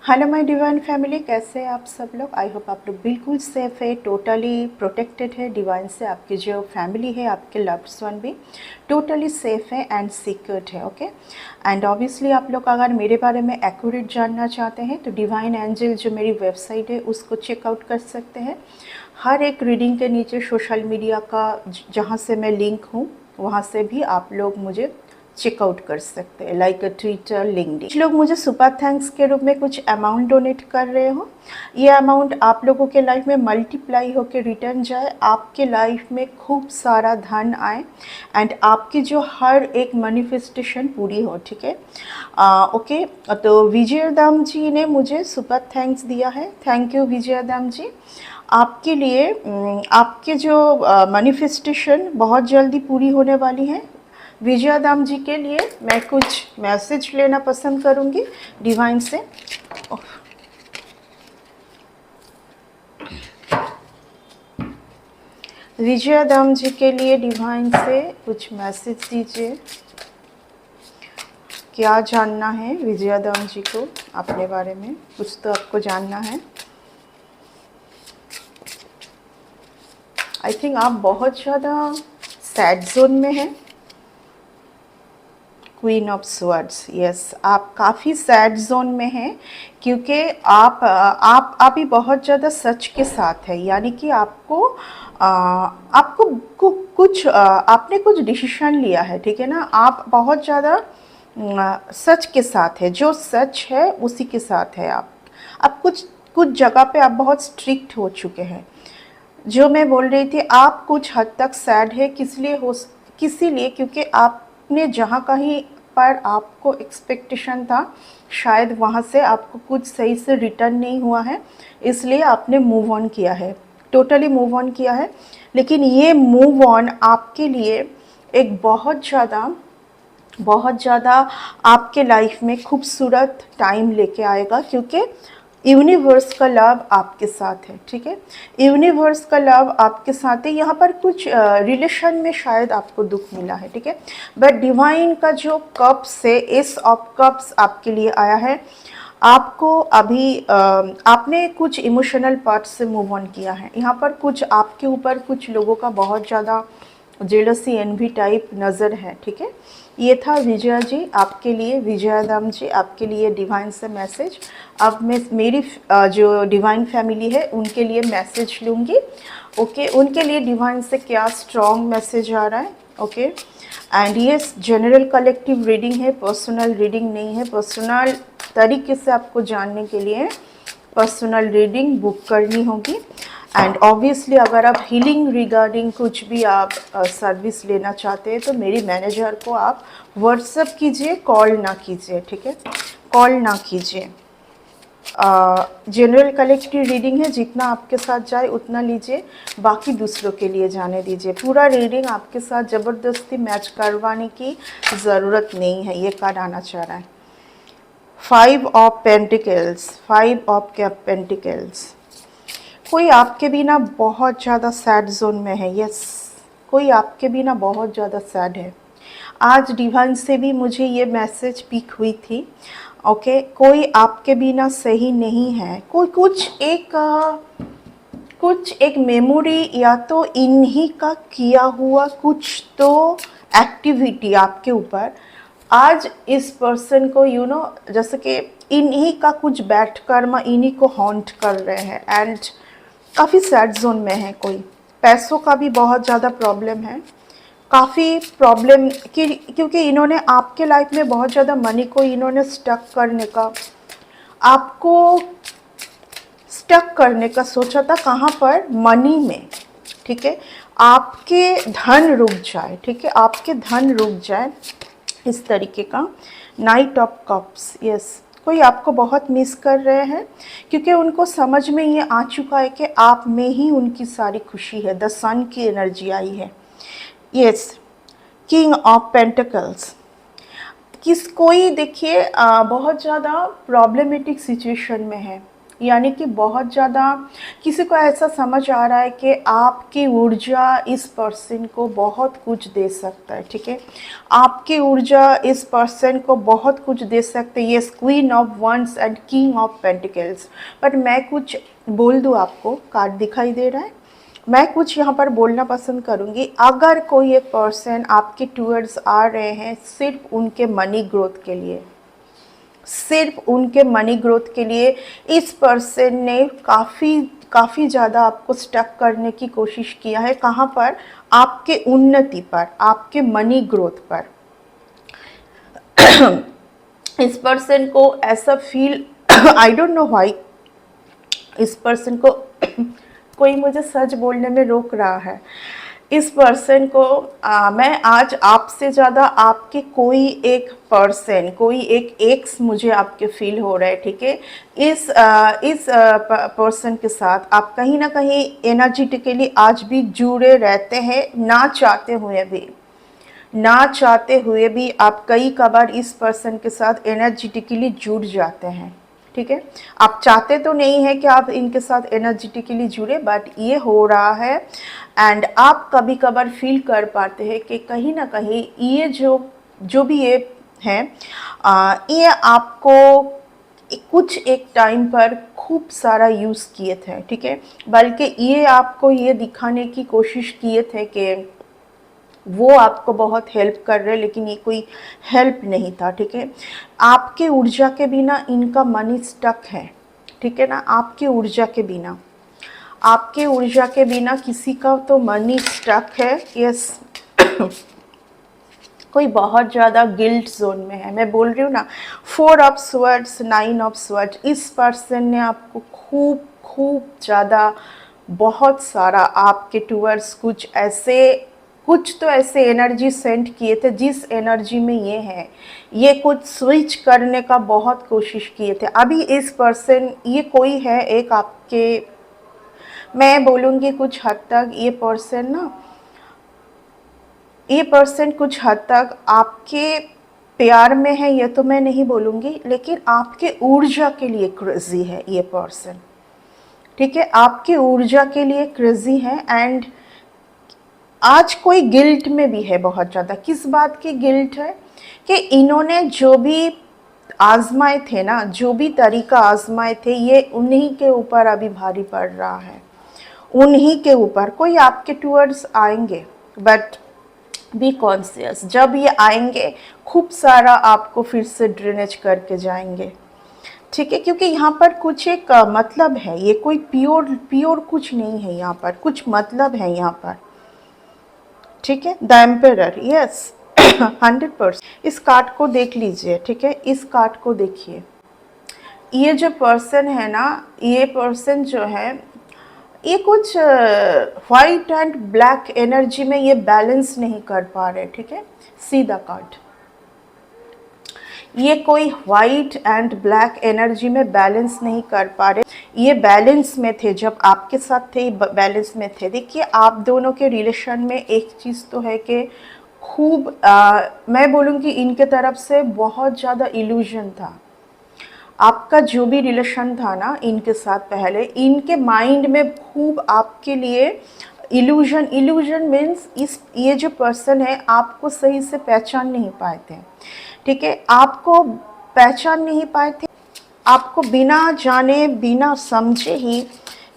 Hello my divine family, कैसे हैं आप सब लोग। आई होप आप लोग बिल्कुल सेफ है, टोटली प्रोटेक्टेड है डिवाइन से। आपकी जो फैमिली है, आपके लव्ड वन भी टोटली सेफ है एंड सिक्योर्ड है। ओके, एंड ऑब्वियसली आप लोग अगर मेरे बारे में एक्यूरेट जानना चाहते हैं तो डिवाइन एंजल जो मेरी वेबसाइट है उसको चेकआउट कर सकते हैं। हर एक रीडिंग के नीचे सोशल मीडिया का जहाँ से मैं लिंक हूँ वहाँ से भी आप लोग मुझे चेकआउट कर सकते हैं, लाइक ट्विटर, लिंक्डइन। कुछ लोग मुझे सुपर थैंक्स के रूप में कुछ अमाउंट डोनेट कर रहे हो। ये अमाउंट आप लोगों के लाइफ में मल्टीप्लाई होकर रिटर्न जाए, आपके लाइफ में खूब सारा धन आए एंड आपकी जो हर एक मैनिफेस्टेशन पूरी हो। ठीक है, ओके। तो विजयदाम जी ने मुझे सुपर थैंक्स दिया है। थैंक यू विजयदाम जी। आपके लिए आपके जो मैनिफेस्टेशन बहुत जल्दी पूरी होने वाली है। विजयादाम जी के लिए मैं कुछ मैसेज लेना पसंद करूंगी डिवाइन से। विजयादाम जी के लिए डिवाइन से कुछ मैसेज दीजिए। क्या जानना है विजयादाम जी को अपने बारे में, कुछ तो आपको जानना है। आई थिंक आप बहुत ज़्यादा सैड जोन में हैं। क्वीन ऑफ स्वर्ड्स, यस, आप काफ़ी सैड जोन में हैं क्योंकि आप अभी बहुत ज़्यादा सच के साथ है। यानी कि कुछ आपने कुछ डिसीजन लिया है, ठीक है ना। आप बहुत ज़्यादा सच के साथ है, जो सच है उसी के साथ है। आप कुछ कुछ जगह पे आप बहुत स्ट्रिक्ट हो चुके हैं। जो मैं बोल रही थी, आप कुछ हद तक सैड है किसी लिए क्योंकि आपने जहाँ कहीं पर आपको एक्सपेक्टेशन था, शायद वहाँ से आपको कुछ सही से रिटर्न नहीं हुआ है, इसलिए आपने मूव ऑन किया है, टोटली मूव ऑन किया है। लेकिन ये मूव ऑन आपके लिए एक बहुत ज़्यादा आपके लाइफ में खूबसूरत टाइम लेके आएगा क्योंकि यूनिवर्स का लव आपके साथ है। ठीक है, यूनिवर्स का लव आपके साथ है। यहाँ पर कुछ रिलेशन में शायद आपको दुख मिला है, ठीक है, बट डिवाइन का जो कप्स है, एस ऑफ कप्स आपके लिए आया है। आपको अभी आपने कुछ इमोशनल पार्ट से मूव ऑन किया है। यहाँ पर कुछ आपके ऊपर कुछ लोगों का बहुत ज़्यादा जेलसी एनवी टाइप नज़र है। ठीक है, ये था विजया जी आपके लिए, विजयादाम जी आपके लिए डिवाइन से मैसेज। अब मैं मेरी जो डिवाइन फैमिली है उनके लिए मैसेज लूँगी। ओके, उनके लिए डिवाइन से क्या स्ट्रॉन्ग मैसेज आ रहा है। ओके, एंड ये जनरल कलेक्टिव रीडिंग है, पर्सनल रीडिंग नहीं है। पर्सनल तरीके से आपको जानने के लिए पर्सनल रीडिंग बुक करनी होगी। एंड ऑब्वियसली अगर आप हीलिंग रिगार्डिंग कुछ भी आप सर्विस लेना चाहते हैं तो मेरी मैनेजर को आप व्हाट्सएप कीजिए, कॉल ना कीजिए। ठीक है, कॉल ना कीजिए। जनरल कलेक्टिव रीडिंग है, जितना आपके साथ जाए उतना लीजिए, बाकी दूसरों के लिए जाने दीजिए। पूरा रीडिंग आपके साथ ज़बरदस्ती मैच करवाने की ज़रूरत नहीं है। ये कार्ड आना चाह रहा है, 5 ऑफ पेंटिकल्स, 5 ऑफ पेंटिकल्स। कोई आपके बिना बहुत ज़्यादा सैड जोन में है। यस, कोई आपके बिना बहुत ज़्यादा सैड है। आज डिवाइन से भी मुझे ये मैसेज पिक हुई थी। ओके, कोई आपके बिना सही नहीं है। कोई कुछ एक मेमोरी या तो इन्हीं का किया हुआ कुछ तो एक्टिविटी आपके ऊपर आज इस पर्सन को जैसे कि इन्हीं का कुछ बैठ कर्म इन्हीं को हॉन्ट कर रहे हैं एंड काफ़ी सैड जोन में है। कोई पैसों का भी बहुत ज़्यादा प्रॉब्लम है, काफ़ी प्रॉब्लम क्योंकि इन्होंने आपके लाइफ में बहुत ज़्यादा मनी को इन्होंने आपको स्टक करने का सोचा था। कहाँ पर? मनी में। ठीक है, आपके धन रुक जाए। ठीक है, आपके धन रुक जाए, इस तरीके का। नाइट ऑफ कप्स, यस, कोई आपको बहुत मिस कर रहे हैं क्योंकि उनको समझ में ये आ चुका है कि आप में ही उनकी सारी खुशी है। द सन की एनर्जी आई है। Yes, king of pentacles. कोई देखिए बहुत ज़्यादा प्रॉब्लमेटिक सिचुएशन में है। यानी कि बहुत ज़्यादा किसी को ऐसा समझ आ रहा है कि आपकी ऊर्जा इस पर्सन को बहुत कुछ दे सकता है, ठीक है। आपकी ऊर्जा इस पर्सन को बहुत कुछ दे सकते हैं। ये queen of wands and king of pentacles. But मैं कुछ बोल दूँ आपको, कार्ड दिखाई दे रहा है, मैं कुछ यहाँ पर बोलना पसंद करूँगी। अगर कोई एक पर्सन आपके टूवर्ड्स आ रहे हैं सिर्फ उनके मनी ग्रोथ के लिए, सिर्फ उनके मनी ग्रोथ के लिए, इस पर्सन ने काफ़ी ज़्यादा आपको स्टक करने की कोशिश किया है। कहाँ पर? आपके उन्नति पर, आपके मनी ग्रोथ पर। इस पर्सन को ऐसा feel I don't know why, इस पर्सन को कोई मुझे सच बोलने में रोक रहा है। इस पर्सन को मैं आज आपसे ज़्यादा आपके कोई एक पर्सन, कोई एक एक्स मुझे आपके फील हो रहा है, ठीक है। इस पर्सन के साथ आप कहीं ना कहीं एनर्जेटिकली आज भी जुड़े रहते हैं, ना चाहते हुए भी, ना चाहते हुए भी आप कई कबार इस पर्सन के साथ एनर्जेटिकली जुड़ जाते हैं, ठीक है। आप चाहते तो नहीं है कि आप इनके साथ एनर्जेटिकली जुड़े, बट ये हो रहा है। एंड आप कभी कभार फील कर पाते हैं कि कहीं ना कहीं ये जो भी ये हैं, ये आपको कुछ एक टाइम पर खूब सारा यूज़ किए थे, ठीक है। बल्कि ये आपको ये दिखाने की कोशिश किए थे कि वो आपको बहुत हेल्प कर रहे, लेकिन ये कोई हेल्प नहीं था, ठीक है। आपके ऊर्जा के बिना इनका मनी स्टक है, ठीक है ना। आपकी ऊर्जा के बिना, आपके ऊर्जा के बिना किसी का तो मनी स्टक है। यस कोई बहुत ज़्यादा गिल्ट जोन में है। मैं बोल रही हूँ ना, 4 ऑफ स्वर्ड्स, 9 ऑफ स्वर्ड्स, इस पर्सन ने आपको खूब खूब ज़्यादा, बहुत सारा आपके टूवर्ड्स कुछ तो ऐसे एनर्जी सेंड किए थे, जिस एनर्जी में ये है, ये कुछ स्विच करने का बहुत कोशिश किए थे। अभी इस पर्सन, ये कोई है एक आपके, मैं बोलूँगी कुछ हद तक ये पर्सन कुछ हद तक आपके प्यार में है, ये तो मैं नहीं बोलूँगी, लेकिन आपके ऊर्जा के लिए क्रेजी है ये पर्सन, ठीक है। आपकी ऊर्जा के लिए क्रेजी है। एंड आज कोई गिल्ट में भी है बहुत ज़्यादा। किस बात की गिल्ट है? कि इन्होंने जो भी आजमाए थे ना, जो भी तरीका आजमाए थे, ये उन्हीं के ऊपर अभी भारी पड़ रहा है, उन्हीं के ऊपर। कोई आपके टूवर्ड्स आएंगे, बट बी कॉन्शियस, जब ये आएंगे खूब सारा आपको फिर से ड्रेनेज करके जाएंगे, ठीक है। क्योंकि यहाँ पर कुछ एक मतलब है, ये कोई प्योर कुछ नहीं है, यहाँ पर कुछ मतलब है यहाँ पर, ठीक है। The emperor, yes 100%। इस कार्ड को देख लीजिए, ठीक है, इस कार्ड को देखिए। ये जो पर्सन है ना, ये पर्सन जो है, ये कुछ वाइट एंड ब्लैक एनर्जी में ये बैलेंस नहीं कर पा रहे, ठीक है। सीधा कार्ड, ये कोई वाइट एंड ब्लैक एनर्जी में बैलेंस नहीं कर पा रहे। ये बैलेंस में थे जब आपके साथ थे, बैलेंस में थे। देखिए, आप दोनों के रिलेशन में एक चीज़ तो है कि खूब मैं बोलूँगी इनके तरफ से बहुत ज़्यादा इल्यूजन था। आपका जो भी रिलेशन था ना इनके साथ पहले, इनके माइंड में खूब आपके लिए इल्यूजन मीन्स ये जो पर्सन है आपको सही से पहचान नहीं पाए थे, ठीक है। आपको पहचान नहीं पाए थे, आपको बिना जाने बिना समझे ही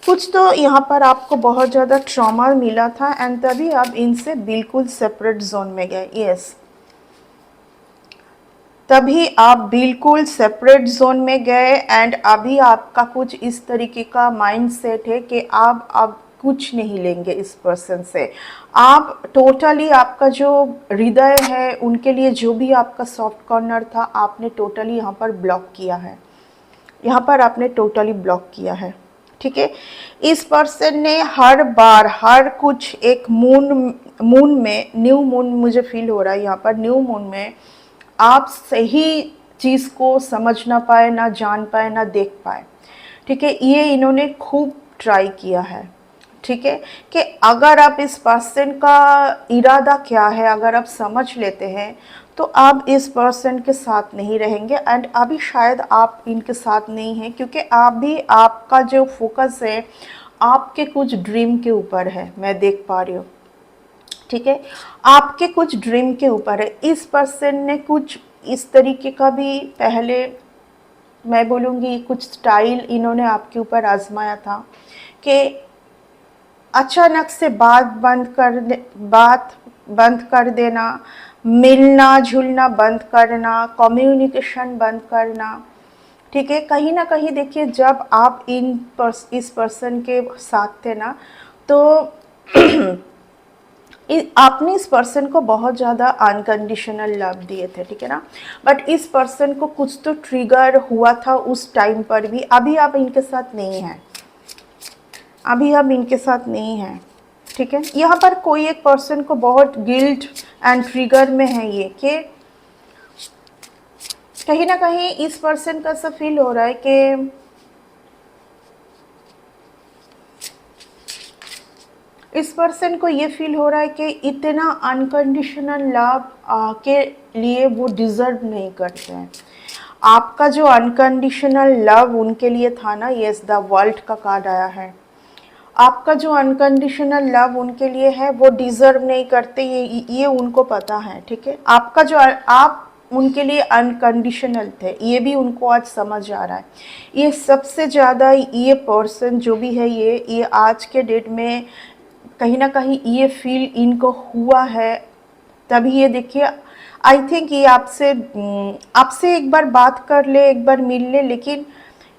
कुछ तो यहाँ पर आपको बहुत ज़्यादा ट्रॉमा मिला था, एंड तभी आप इनसे बिल्कुल सेपरेट जोन में गए। यस, तभी आप बिल्कुल सेपरेट जोन में गए। एंड अभी आपका कुछ इस तरीके का माइंड सेट है कि आप अब कुछ नहीं लेंगे इस पर्सन से। आप टोटली, आपका जो हृदय है उनके लिए जो भी आपका सॉफ्ट कॉर्नर था, आपने टोटली यहाँ पर ब्लॉक किया है, यहाँ पर आपने टोटली ब्लॉक किया है, ठीक है। इस पर्सन ने हर बार हर कुछ एक मून में, न्यू मून मुझे फील हो रहा है यहाँ पर, न्यू मून में आप सही चीज़ को समझ ना पाए, ना जान पाए, ना देख पाए, ठीक है। ये इन्होंने खूब ट्राई किया है, ठीक है, कि अगर आप इस पर्सन का इरादा क्या है अगर आप समझ लेते हैं, तो आप इस पर्सन के साथ नहीं रहेंगे एंड अभी शायद आप इनके साथ नहीं हैं, क्योंकि अभी आपका जो फोकस है आपके कुछ ड्रीम के ऊपर है, मैं देख पा रही हूँ। ठीक है, आपके कुछ ड्रीम के ऊपर है। इस पर्सन ने कुछ इस तरीके का भी पहले, मैं बोलूँगी कुछ स्टाइल इन्होंने आपके ऊपर आजमाया था कि अचानक से बात बंद कर देना, मिलना जुलना बंद करना, कम्युनिकेशन बंद करना। ठीक है, कहीं ना कहीं देखिए जब आप इस पर्सन के साथ थे ना, तो आपने इस पर्सन को बहुत ज़्यादा अनकंडीशनल लव दिए थे, ठीक है ना। बट इस पर्सन को कुछ तो ट्रिगर हुआ था उस टाइम पर भी। अभी आप इनके साथ नहीं हैं, अभी हम इनके साथ नहीं हैं। ठीक है, यहाँ पर कोई एक पर्सन को बहुत गिल्ट एंड ट्रिगर में है ये, कि कहीं ना कहीं इस पर्सन का ऐसा फील हो रहा है कि इस पर्सन को ये फील हो रहा है कि इतना अनकंडीशनल लव के लिए वो डिज़र्व नहीं करते हैं। आपका जो अनकंडीशनल लव उनके लिए था ना, यस द वर्ल्ड का कार्ड आया है। आपका जो अनकंडीशनल लव उनके लिए है वो डिज़र्व नहीं करते, ये उनको पता है। ठीक है, आपका जो आप उनके लिए अनकंडीशनल थे, ये भी उनको आज समझ आ रहा है। ये सबसे ज़्यादा ये पर्सन जो भी है, ये आज के डेट में कहीं ना कहीं ये फील इनको हुआ है। तभी ये देखिए, आई थिंक ये आपसे एक बार बात कर ले, एक बार मिल ले, लेकिन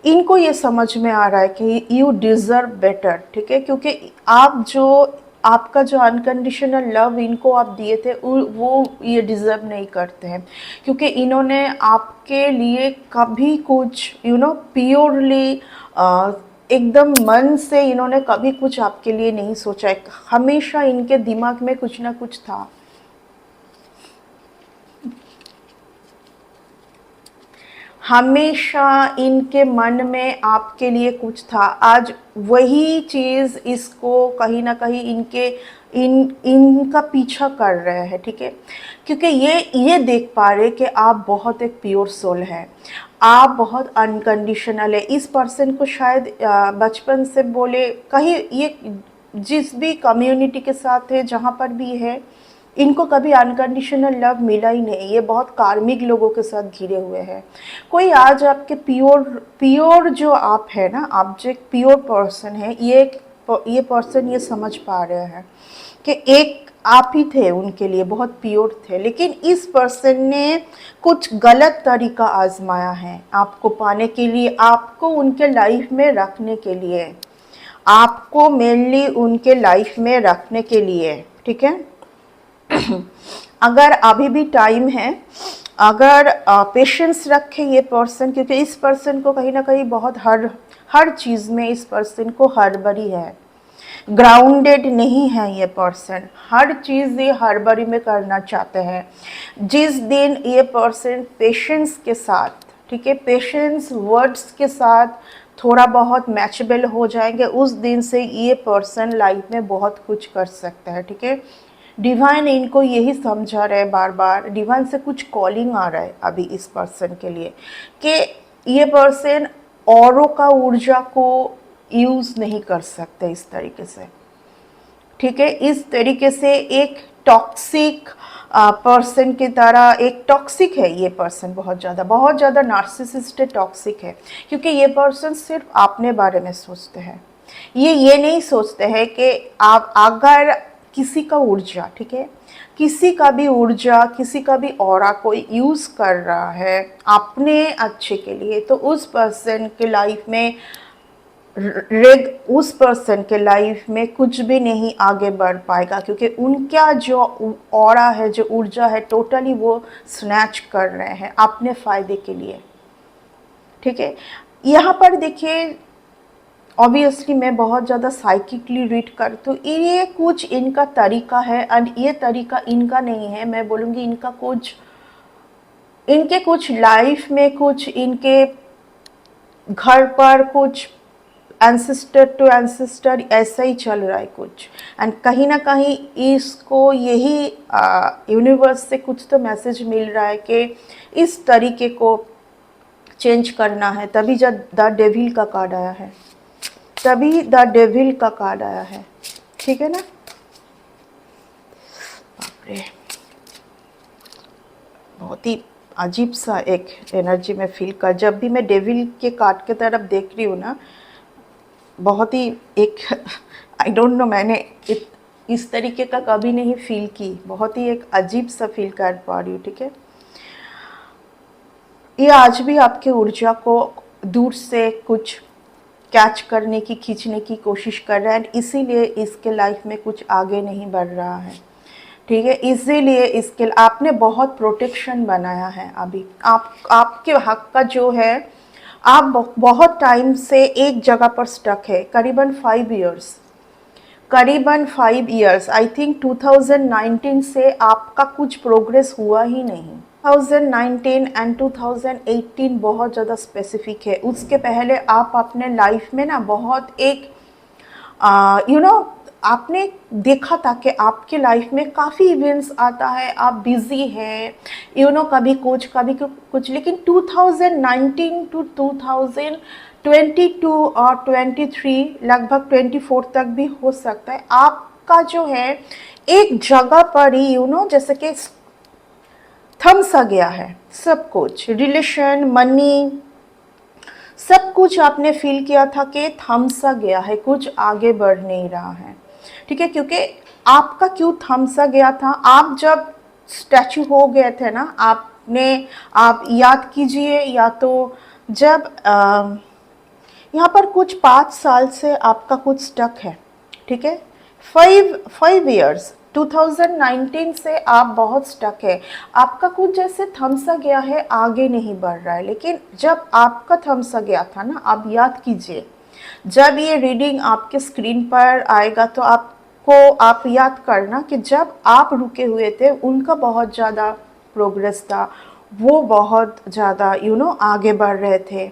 इनको ये समझ में आ रहा है कि यू डिज़र्व बेटर। ठीक है, क्योंकि आपका जो अनकंडीशनल लव इनको आप दिए थे वो ये डिज़र्व नहीं करते हैं, क्योंकि इन्होंने आपके लिए कभी कुछ प्योरली एकदम मन से इन्होंने कभी कुछ आपके लिए नहीं सोचा है। हमेशा इनके दिमाग में कुछ ना कुछ था। हमेशा इनके मन में आपके लिए कुछ था। आज वही चीज़ इसको कहीं ना कहीं इनका पीछा कर रहे हैं। ठीक है, क्योंकि ये देख पा रहे कि आप बहुत एक प्योर सोल है, आप बहुत अनकंडीशनल है। इस पर्सन को शायद बचपन से बोले कहीं ये जिस भी कम्युनिटी के साथ है, जहाँ पर भी है, इनको कभी अनकंडीशनल लव मिला ही नहीं। ये बहुत कार्मिक लोगों के साथ घिरे हुए हैं। कोई आज आपके प्योर जो आप है ना, आप जो एक प्योर पर्सन है, ये पर्सन ये समझ पा रहे हैं कि एक आप ही थे उनके लिए, बहुत प्योर थे, लेकिन इस पर्सन ने कुछ गलत तरीका आजमाया है आपको पाने के लिए, आपको उनके लाइफ में रखने के लिए, आपको मेनली उनके लाइफ में रखने के लिए। ठीक है, अगर अभी भी टाइम है, अगर पेशेंस रखे ये पर्सन, क्योंकि इस पर्सन को कहीं ना कहीं बहुत हर चीज़ में इस पर्सन को हड़बड़ी है, ग्राउंडेड नहीं है ये पर्सन। हर चीज़ ये हड़बड़ी में करना चाहते हैं। जिस दिन ये पर्सन पेशेंस के साथ, ठीक है, पेशेंस वर्ड्स के साथ थोड़ा बहुत मैचेबल हो जाएंगे, उस दिन से ये पर्सन लाइफ में बहुत कुछ कर सकता है। ठीक है, डिवाइन इनको यही समझा रहे हैं बार बार, डिवाइन से कुछ कॉलिंग आ रहा है अभी इस पर्सन के लिए, कि ये पर्सन औरों का ऊर्जा को यूज़ नहीं कर सकते इस तरीके से। ठीक है, इस तरीके से एक टॉक्सिक पर्सन की तरह, एक टॉक्सिक है ये पर्सन, बहुत ज़्यादा नार्सिसिस्ट टॉक्सिक है, क्योंकि ये पर्सन सिर्फ अपने बारे में सोचते हैं। ये नहीं सोचते हैं कि आप अगर किसी का ऊर्जा, ठीक है, किसी का भी ऊर्जा, किसी का भी ऑरा कोई यूज़ कर रहा है अपने अच्छे के लिए, तो उस पर्सन के लाइफ में उस पर्सन के लाइफ में कुछ भी नहीं आगे बढ़ पाएगा, क्योंकि उनका जो ऑरा है, जो ऊर्जा है, टोटली वो स्नैच कर रहे हैं अपने फ़ायदे के लिए। ठीक है, यहाँ पर देखिए, ऑब्वियसली मैं बहुत ज़्यादा साइकिकली रीड करती हूँ, ये कुछ इनका तरीका है एंड ये तरीका इनका नहीं है, मैं बोलूँगी इनके कुछ लाइफ में, कुछ इनके घर पर कुछ एंसेस्टर टू एंसेस्टर ऐसा ही चल रहा है कुछ। एंड कहीं ना कहीं इसको यही यूनिवर्स से कुछ तो मैसेज मिल रहा है कि इस तरीके को चेंज करना है। तभी जब द डेविल का कार्ड आया है, तभी द डेविल का कार्ड आया है, ठीक है ना। बाप रे, बहुत ही अजीब सा एक एनर्जी में फील कर, जब भी मैं डेविल के कार्ड की तरफ देख रही हूँ ना, बहुत ही एक आई डोंट नो, मैंने इस तरीके का कभी नहीं फील की, बहुत ही एक अजीब सा फील कर पा रही हूँ, ठीक है। ये आज भी आपके ऊर्जा को दूर से कुछ कैच करने की, खींचने की कोशिश कर रहा है, इसीलिए इसके लाइफ में कुछ आगे नहीं बढ़ रहा है, ठीक है। इसीलिए इसके आपने बहुत प्रोटेक्शन बनाया है। अभी आपके हक का जो है, आप बहुत टाइम से एक जगह पर स्टक है, करीबन 5 इयर्स, करीबन 5 इयर्स। आई थिंक 2019 से आपका कुछ प्रोग्रेस हुआ ही नहीं। 2019 एंड 2018 बहुत ज़्यादा स्पेसिफिक है। उसके पहले आप अपने लाइफ में ना बहुत एक आपने देखा था कि आपके लाइफ में काफ़ी इवेंट्स आता है, आप बिजी हैं, कभी कुछ, लेकिन 2019 टू 2022 और 23, लगभग 24 तक भी हो सकता है, आपका जो है एक जगह पर ही जैसे कि थम सा गया है सब कुछ, रिलेशन, मनी, सब कुछ आपने फील किया था कि थम सा गया है, कुछ आगे बढ़ नहीं रहा है, ठीक है। क्योंकि आपका क्यों थम सा गया था, आप जब स्टैचू हो गए थे ना, आप याद कीजिए, या तो जब यहाँ पर कुछ 5 साल से आपका कुछ स्टक है, ठीक है। 5 इयर्स 2019 से आप बहुत स्टक है, आपका कुछ जैसे थमसा गया है, आगे नहीं बढ़ रहा है। लेकिन जब आपका थमसा गया था ना, आप याद कीजिए, जब ये रीडिंग आपके स्क्रीन पर आएगा तो आप याद करना कि जब आप रुके हुए थे, उनका बहुत ज़्यादा प्रोग्रेस था, वो बहुत ज़्यादा आगे बढ़ रहे थे।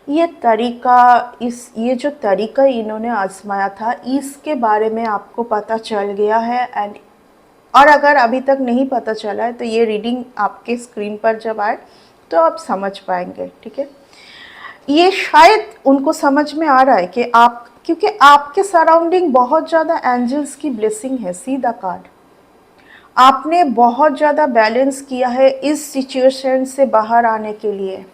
ये जो तरीका इन्होंने आजमाया था, इसके बारे में आपको पता चल गया है। और अगर अभी तक नहीं पता चला है तो ये रीडिंग आपके स्क्रीन पर जब आए तो आप समझ पाएंगे, ठीक है। ये शायद उनको समझ में आ रहा है कि क्योंकि आपके सराउंडिंग बहुत ज़्यादा एंजल्स की ब्लेसिंग है, सीधा कार्ड। आपने बहुत ज़्यादा बैलेंस किया है इस सिचुएशन से बाहर आने के लिए,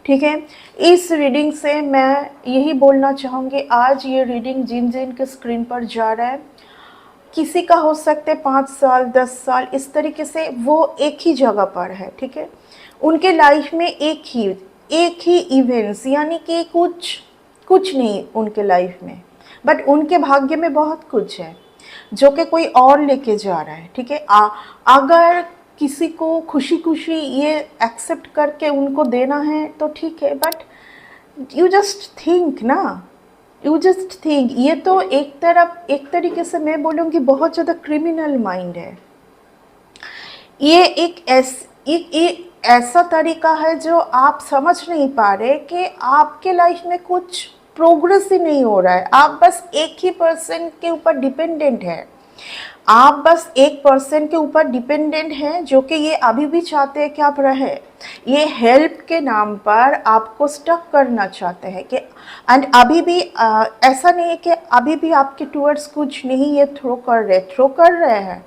ठीक है। इस रीडिंग से मैं यही बोलना चाहूँगी, आज ये रीडिंग जिन जिन के स्क्रीन पर जा रहा है, किसी का हो सकता है 5 साल 10 साल, इस तरीके से वो एक ही जगह पर है, ठीक है। उनके लाइफ में एक ही इवेंट्स, यानी कि कुछ नहीं उनके लाइफ में, बट उनके भाग्य में बहुत कुछ है जो कि कोई और लेके जा रहा है, ठीक है। अगर किसी को खुशी खुशी ये एक्सेप्ट करके उनको देना है तो ठीक है, बट यू जस्ट थिंक ना, यू जस्ट थिंक, ये तो एक तरीके से मैं बोलूँगी बहुत ज़्यादा क्रिमिनल माइंड है। ये एक ऐसा तरीका है जो आप समझ नहीं पा रहे कि आपके लाइफ में कुछ प्रोग्रेस ही नहीं हो रहा है, आप बस एक ही पर्सन के ऊपर डिपेंडेंट है, आप बस एक पर्सन के ऊपर डिपेंडेंट हैं, जो कि ये अभी भी चाहते हैं कि आप रहे, ये हेल्प के नाम पर आपको स्टक करना चाहते हैं कि, एंड अभी भी ऐसा नहीं है कि अभी भी आपके टूवर्ड्स कुछ नहीं, ये थ्रो कर रहे हैं,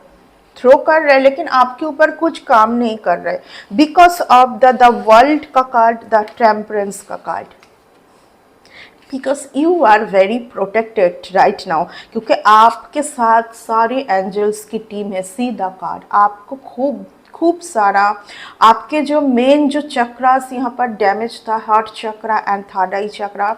लेकिन आपके ऊपर कुछ काम नहीं कर रहे, बिकॉज ऑफ द वर्ल्ड का कार्ड, द टेम्परेंस का card, because you are very protected right now, क्योंकि आपके साथ सारे एंजल्स की टीम है। सीधा कार्ड, आपको खूब सारा, आपके जो मेन जो चक्रास यहाँ पर डैमेज था, हार्ट चक्रा एंड थर्ड आई चक्रा,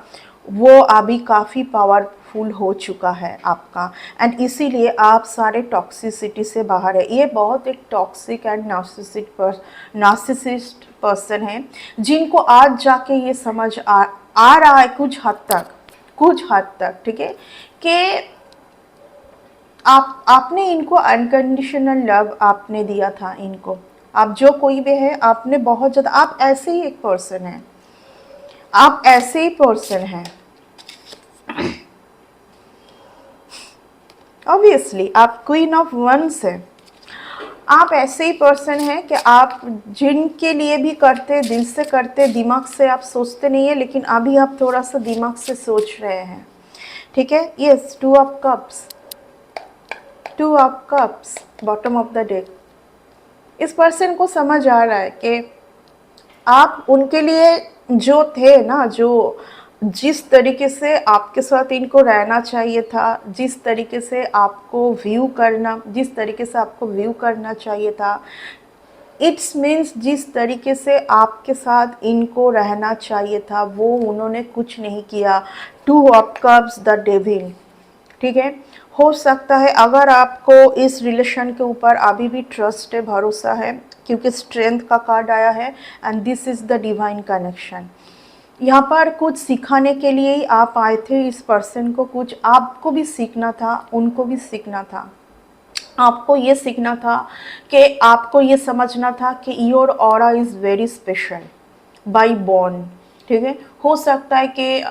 वो अभी काफ़ी पावरफुल हो चुका है आपका, एंड इसीलिए आप सारे टॉक्सिसिटी से बाहर है। ये बहुत एक टॉक्सिक एंड नार्सिसिस्ट पर्सन है, जिनको आज जाके ये समझ आ रहा है कुछ हद तक, ठीक है, कि आपने इनको अनकंडीशनल लव आपने दिया था इनको, आप जो कोई भी है, आपने बहुत ज़्यादा, आप ऐसे ही एक पर्सन हैं, आप ऐसे ही पर्सन हैं, ऑब्वियसली आप क्वीन ऑफ वंस है। आप ऐसे ही पर्सन हैं कि आप जिनके लिए भी करते, दिल से करते, दिमाग से आप सोचते नहीं है, लेकिन अभी आप थोड़ा सा दिमाग से सोच रहे हैं, ठीक है। Yes, two of cups, two of cups, bottom of the deck. इस पर्सन को समझ आ रहा है कि आप उनके लिए जो थे ना, जो जिस तरीके से आपके साथ इनको रहना चाहिए था, जिस तरीके से आपको व्यू करना, जिस तरीके से आपको व्यू करना चाहिए था, इट्स मीन्स जिस तरीके से आपके साथ इनको रहना चाहिए था, वो उन्होंने कुछ नहीं किया। Two of cups, the devil, ठीक है। हो सकता है अगर आपको इस रिलेशन के ऊपर अभी भी ट्रस्ट है, भरोसा है, क्योंकि स्ट्रेंथ का कार्ड आया है and this is the divine connection. यहाँ पर कुछ सिखाने के लिए ही आप आए थे इस पर्सन को, कुछ आपको भी सीखना था, उनको भी सीखना था। आपको ये सीखना था कि आपको ये समझना था कि your aura is very special bye born, ठीक है। हो सकता है कि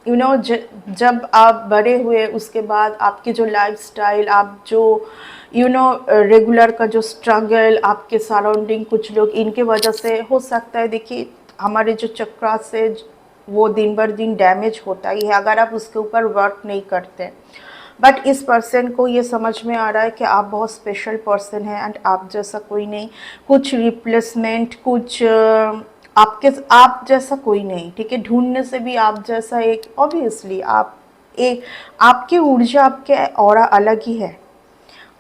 जब आप बड़े हुए उसके बाद आपकी जो लाइफस्टाइल, आप जो रेगुलर का जो स्ट्रगल, आपके सराउंडिंग कुछ लोग, इनके वजह से हो सकता है, देखिए हमारे जो चक्रा से वो दिन बर दिन डैमेज होता ही है अगर आप उसके ऊपर वर्क नहीं करते। बट इस पर्सन को ये समझ में आ रहा है कि आप बहुत स्पेशल पर्सन हैं एंड आप जैसा कोई नहीं, कुछ रिप्लेसमेंट, कुछ आप जैसा कोई नहीं, ठीक है। ढूंढने से भी आप जैसा एक, ऑब्वियसली आप एक, आपकी ऊर्जा, आपके ऑरा अलग ही है,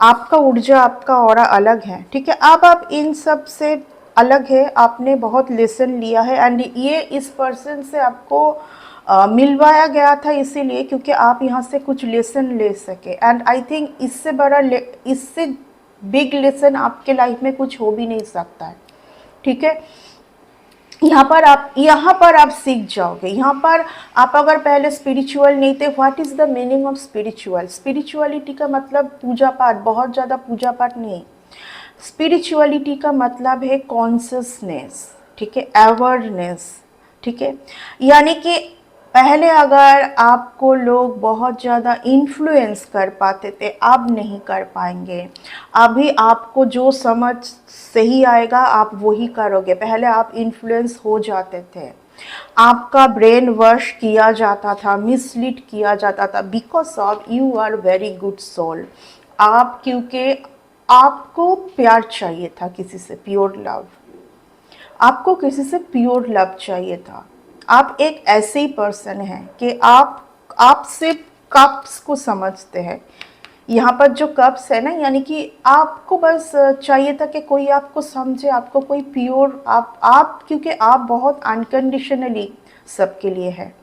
आपका ऊर्जा, आपका ऑरा अलग है, ठीक है। अब आप इन सब से अलग है, आपने बहुत लेसन लिया है एंड ये इस पर्सन से आपको मिलवाया गया था इसीलिए क्योंकि आप यहाँ से कुछ लेसन ले सके एंड आई थिंक इससे बड़ा इससे बिग लेसन आपके लाइफ में कुछ हो भी नहीं सकता है, ठीक है। यहाँ पर आप सीख जाओगे। यहाँ पर आप अगर पहले स्पिरिचुअल नहीं थे, what is the meaning of spiritual? Spirituality का मतलब पूजा पाठ, बहुत ज़्यादा पूजा पाठ नहीं। स्पिरिचुअलिटी का मतलब है कॉन्शियसनेस, ठीक है, अवेयरनेस, ठीक है। यानी कि पहले अगर आपको लोग बहुत ज़्यादा इन्फ्लुएंस कर पाते थे, अब नहीं कर पाएंगे। अभी आपको जो समझ सही आएगा आप वही करोगे। पहले आप इन्फ्लुएंस हो जाते थे, आपका ब्रेन वॉश किया जाता था, मिसलीड किया जाता था, because of you are very good soul. आप, क्योंकि आपको प्यार चाहिए था किसी से, प्योर लव, आपको किसी से प्योर लव चाहिए था। आप एक ऐसे ही पर्सन हैं कि आप सिर्फ कप्स को समझते हैं। यहाँ पर जो कप्स है ना, यानी कि आपको बस चाहिए था कि कोई आपको समझे, आपको कोई प्योर, आप क्योंकि आप बहुत अनकंडीशनली सबके लिए है,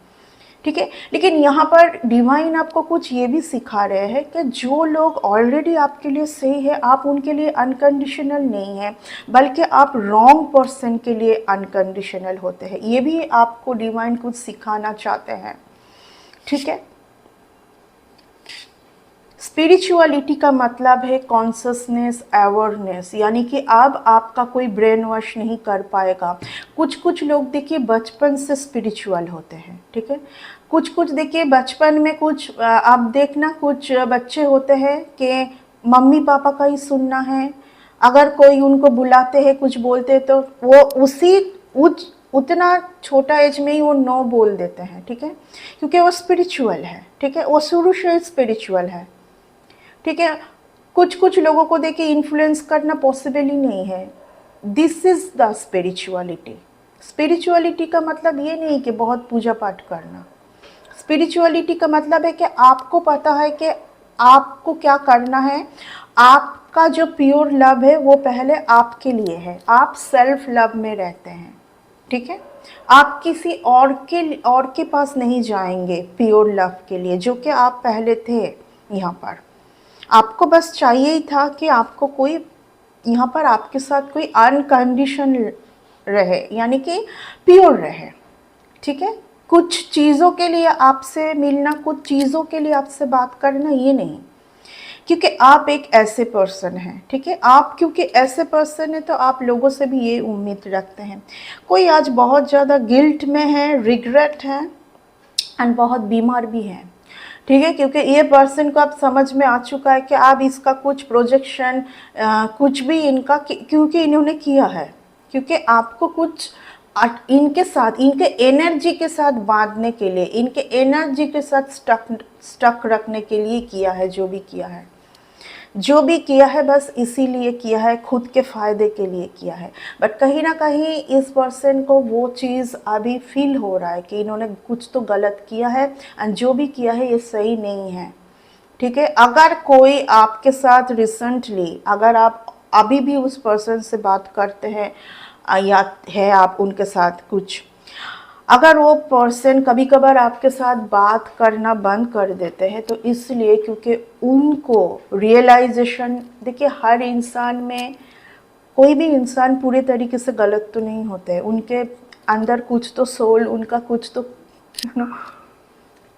ठीक है। लेकिन यहाँ पर डिवाइन आपको कुछ ये भी सिखा रहे हैं कि जो लोग ऑलरेडी आपके लिए सही है, आप उनके लिए अनकंडीशनल नहीं है, बल्कि आप रॉन्ग पर्सन के लिए अनकंडीशनल होते हैं। ये भी आपको डिवाइन कुछ सिखाना चाहते हैं, ठीक है। स्पिरिचुअलिटी का मतलब है कॉन्शसनेस, अवेयरनेस, यानी कि अब आपका कोई ब्रेन वॉश नहीं कर पाएगा। कुछ लोग देखिए बचपन से स्पिरिचुअल होते हैं, ठीक है। कुछ देखिए बचपन में कुछ आप देखना, कुछ बच्चे होते हैं कि मम्मी पापा का ही सुनना है, अगर कोई उनको बुलाते हैं, कुछ बोलते हैं, तो वो उतना छोटा एज में ही वो नो बोल देते हैं, ठीक है, क्योंकि वो स्पिरिचुअल है, ठीक है, वो शुरू से स्पिरिचुअल है, ठीक है। कुछ लोगों को देखिए इन्फ्लुएंस करना पॉसिबल ही नहीं है। This is the spirituality. Spirituality का मतलब ये नहीं कि बहुत पूजा पाठ करना। स्पिरिचुअलिटी का मतलब है कि आपको पता है कि आपको क्या करना है। आपका जो प्योर लव है वो पहले आपके लिए है, आप सेल्फ लव में रहते हैं, ठीक है। आप किसी और के पास नहीं जाएंगे प्योर लव के लिए, जो कि आप पहले थे। यहाँ पर आपको बस चाहिए ही था कि आपको कोई यहाँ पर आपके साथ कोई अनकंडीशन रहे, यानी कि प्योर रहे, ठीक है। कुछ चीज़ों के लिए आपसे मिलना, कुछ चीज़ों के लिए आपसे बात करना, ये नहीं क्योंकि आप एक ऐसे पर्सन हैं, ठीक है। आप क्योंकि ऐसे पर्सन है तो आप लोगों से भी ये उम्मीद रखते हैं। कोई आज बहुत ज़्यादा गिल्ट में है, रिग्रेट है एंड बहुत बीमार भी है, ठीक है। क्योंकि ये पर्सन को अब समझ में आ चुका है कि आप इसका कुछ प्रोजेक्शन कुछ भी इनका क्योंकि इन्होंने किया है, क्योंकि आपको कुछ इनके साथ, इनके एनर्जी के साथ बांधने के लिए, इनके एनर्जी के साथ स्टक रखने के लिए किया है। जो भी किया है, जो भी किया है बस इसीलिए किया है, खुद के फ़ायदे के लिए किया है। बट कहीं ना कहीं इस पर्सन को वो चीज़ अभी फील हो रहा है कि इन्होंने कुछ तो गलत किया है एंड जो भी किया है ये सही नहीं है, ठीक है। अगर कोई आपके साथ रिसेंटली, अगर आप अभी भी उस पर्सन से बात करते हैं या है आप उनके साथ कुछ, अगर वो पर्सन कभी कभार आपके साथ बात करना बंद कर देते हैं तो इसलिए क्योंकि उनको रियलाइजेशन, देखिए हर इंसान में, कोई भी इंसान पूरे तरीके से गलत तो नहीं होते हैं, उनके अंदर कुछ तो सोल, उनका कुछ तो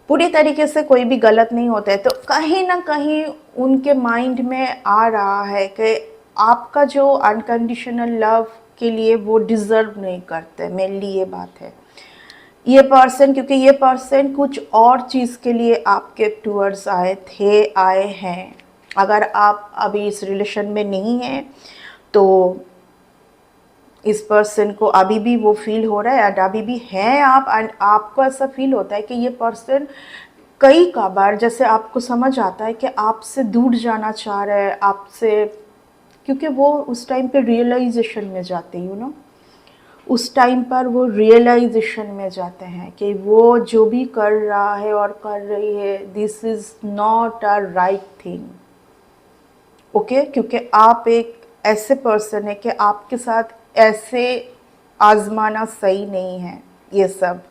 पूरी तरीके से कोई भी गलत नहीं होता है। तो कहीं ना कहीं उनके माइंड में आ रहा है कि आपका जो अनकंडीशनल लव के लिए वो डिज़र्व नहीं करते, मेनली ये बात है। ये पर्सन, क्योंकि ये पर्सन कुछ और चीज़ के लिए आपके टूवर्ड्स आए हैं। अगर आप अभी इस रिलेशन में नहीं हैं तो इस पर्सन को अभी भी वो फील हो रहा है एंड अभी भी हैं आप, एंड आपको ऐसा फील होता है कि ये पर्सन कई का बार, जैसे आपको समझ आता है कि आपसे दूर जाना चाह रहा है आपसे, क्योंकि वो उस टाइम पे रियलाइजेशन में जाते हैं, उस टाइम पर वो रियलाइजेशन में जाते हैं कि वो जो भी कर रहा है और कर रही है, this is not a right thing, okay. क्योंकि आप एक ऐसे पर्सन है कि आपके साथ ऐसे आजमाना सही नहीं है ये सब,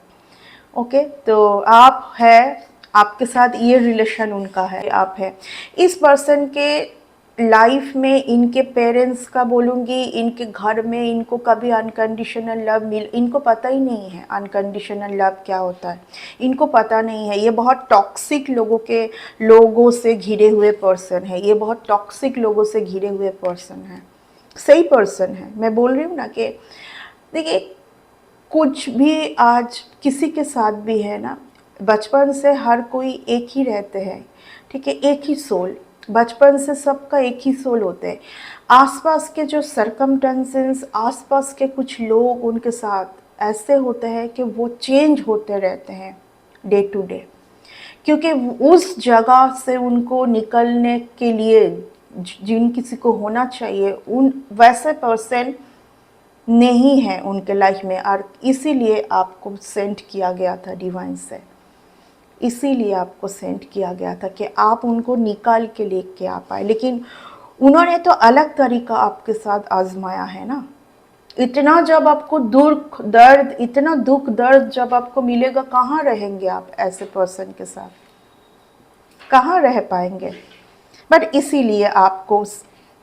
ओके। तो आप है, आपके साथ ये रिलेशन उनका है, आप है। इस पर्सन के लाइफ में इनके पेरेंट्स का बोलूँगी, इनके घर में इनको कभी अनकंडीशनल लव इनको पता ही नहीं है अनकंडीशनल लव क्या होता है, इनको पता नहीं है। ये बहुत टॉक्सिक लोगों से घिरे हुए पर्सन है, ये बहुत टॉक्सिक लोगों से घिरे हुए पर्सन है, सही पर्सन है। मैं बोल रही हूँ ना कि देखिए कुछ भी आज किसी के साथ भी है ना, बचपन से हर कोई एक ही रहते हैं, ठीक है, एक ही सोल, बचपन से सबका एक ही सोल होते हैं। आसपास के जो सरकमटेंसेस, आसपास के कुछ लोग उनके साथ ऐसे होते हैं कि वो चेंज होते रहते हैं डे टू डे, क्योंकि उस जगह से उनको निकलने के लिए जिन किसी को होना चाहिए उन वैसे पर्सन नहीं है उनके लाइफ में, और इसीलिए आपको सेंड किया गया था डिवाइन से, इसीलिए आपको सेंड किया गया था कि आप उनको निकाल के लेके आ पाए। लेकिन उन्होंने तो अलग तरीका आपके साथ आजमाया है ना। इतना जब आपको दुख दर्द, इतना दुख दर्द जब आपको मिलेगा, कहाँ रहेंगे आप ऐसे पर्सन के साथ, कहाँ रह पाएंगे। बट इसीलिए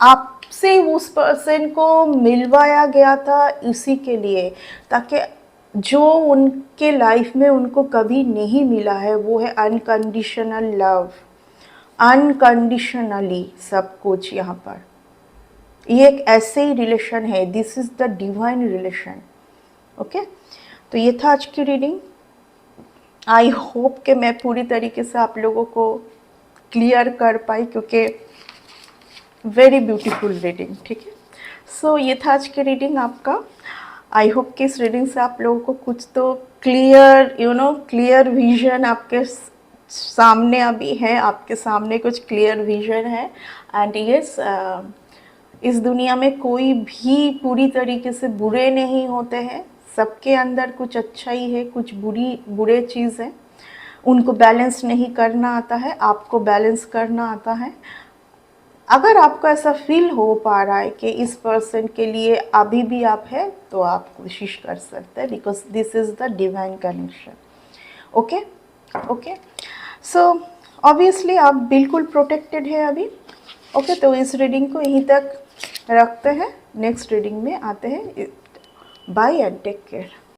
आपसे उस पर्सन को मिलवाया गया था इसी के लिए, ताकि जो उनके लाइफ में उनको कभी नहीं मिला है वो है अनकंडीशनल लव, अनकंडीशनली सब कुछ। यहाँ पर ये एक ऐसे ही रिलेशन है, this is the divine relation, okay. तो ये था आज की रीडिंग। आई होप कि मैं पूरी तरीके से आप लोगों को क्लियर कर पाई, क्योंकि वेरी ब्यूटीफुल रीडिंग, ठीक है। सो ये था आज की रीडिंग आपका। आई होप कि इस रीडिंग से आप लोगों को कुछ तो क्लियर क्लियर विजन आपके सामने अभी है, आपके सामने कुछ क्लियर विजन है। एंड यस, इस दुनिया में कोई भी पूरी तरीके से बुरे नहीं होते हैं, सबके अंदर कुछ अच्छा ही है, कुछ बुरे चीज़ है, उनको बैलेंस नहीं करना आता है, आपको बैलेंस करना आता है। अगर आपको ऐसा फील हो पा रहा है कि इस पर्सन के लिए अभी भी आप है, तो आप कोशिश कर सकते हैं, because this is the divine connection, okay okay. So obviously आप बिल्कुल प्रोटेक्टेड है अभी, ओके। तो इस रीडिंग को यहीं तक रखते हैं, नेक्स्ट रीडिंग में आते हैं। Bye and take care.